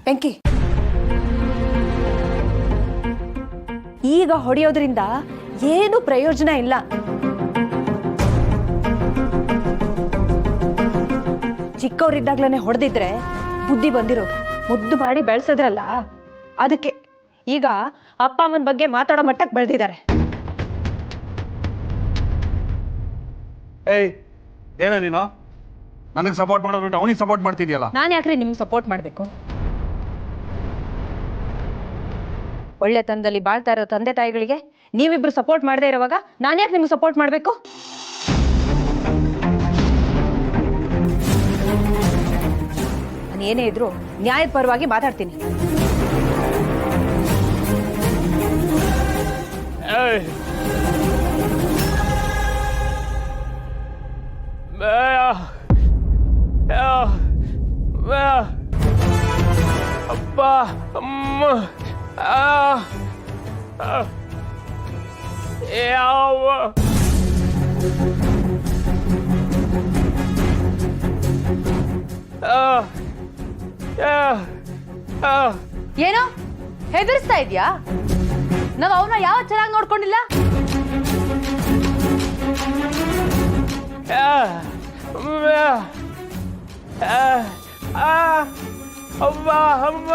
ಬೆಂಕಿ, ಈಗ ಹೊಡೆಯೋದ್ರಿಂದ ಏನು ಪ್ರಯೋಜನ ಇಲ್ಲ. ಚಿಕ್ಕವರಿದ್ದಾಗ್ಲೇ ಹೊಡೆದಿದ್ರೆ ಬುದ್ಧಿ ಬಂದಿರೋದು. ಮುದ್ದು ಮಾಡಿ ಬೆಳೆಸಿದ್ರಲ್ಲ, ಅದಕ್ಕೆ ಈಗ ಅಪ್ಪ ಅಮ್ಮನ ಬಗ್ಗೆ ಮಾತಾಡೋ ಮಟ್ಟಕ್ಕೆ ಬೆಳೆದಿದ್ದಾರೆ. ಏಯ್, ಏನ ನೀನು ನನಗೆ ಸಪೋರ್ಟ್ ಮಾಡೋದು ಅವನಿಗೆ ಸಪೋರ್ಟ್ ಮಾಡ್ತಿದ್ಯಲ್ಲ? ನಾನು ಯಾಕ್ರಿ ನಿಮ್ಗೆ ಸಪೋರ್ಟ್ ಮಾಡಬೇಕು? ಒಳ್ಳೆತನದಲ್ಲಿ ಬಾಳ್ತಾ ಇರೋ ತಂದೆ ತಾಯಿಗಳಿಗೆ ನೀವಿಬ್ರು ಸಪೋರ್ಟ್ ಮಾಡದೇ ಇರುವಾಗ ನಾನು ಯಾಕೆ ನಿಮ್ಗೆ ಸಪೋರ್ಟ್ ಮಾಡಬೇಕು? ನಾನು ಏನೇ ಇದ್ರು ನ್ಯಾಯದ ಪರವಾಗಿ ಮಾತಾಡ್ತೀನಿ. ಅಪ್ಪ ಅಮ್ಮ ಯಾವ ಏನೋ ಹೆದರ್ಸ್ತಾ ಇದ್ಯಾ? ನಾವು ಅವನ್ನ ಯಾವ ಚೆನ್ನಾಗಿ ನೋಡ್ಕೊಂಡಿಲ್ಲ. ಅಮ್ಮ ಅಮ್ಮ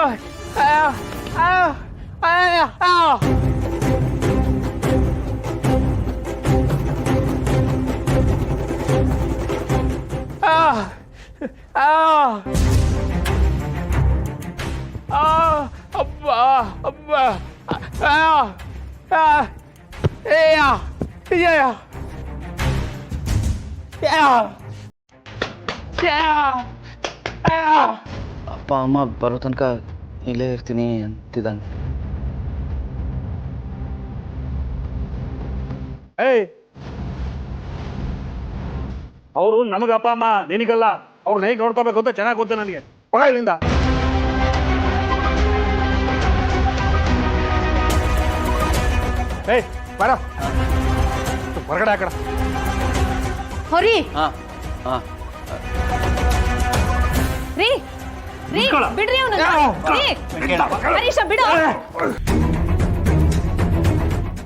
ಅಪ್ಪ ಅಮ್ಮ ಬರೋ ತನಕ ಇಲ್ಲೇ ಇರ್ತೀನಿ ಅಂತಿದ್ದಾನೆ. ಏಯ್, ಅವರು ನಮಗ ಅಪ್ಪ ಅಮ್ಮ, ನಿನಗಲ್ಲ. ಅವ್ರನ್ನ ಹೇಗೆ ನೋಡ್ಕೋಬೇಕು ಅಂತ ಚೆನ್ನಾಗಿ ಗೊತ್ತು ನನಗೆ. ಹೋಗ ಇಲ್ಲಿಂದ. ಏಯ್, ಬರ ಹೊರಗಡೆ ಹಾಕಡ. ಹೊರಿ ಹಾಂ ಹಾಂ ರೀ ರೀ ಬಿಡ್ರಿ ಅವನು. ಹರೀಶ ಬಿಡು.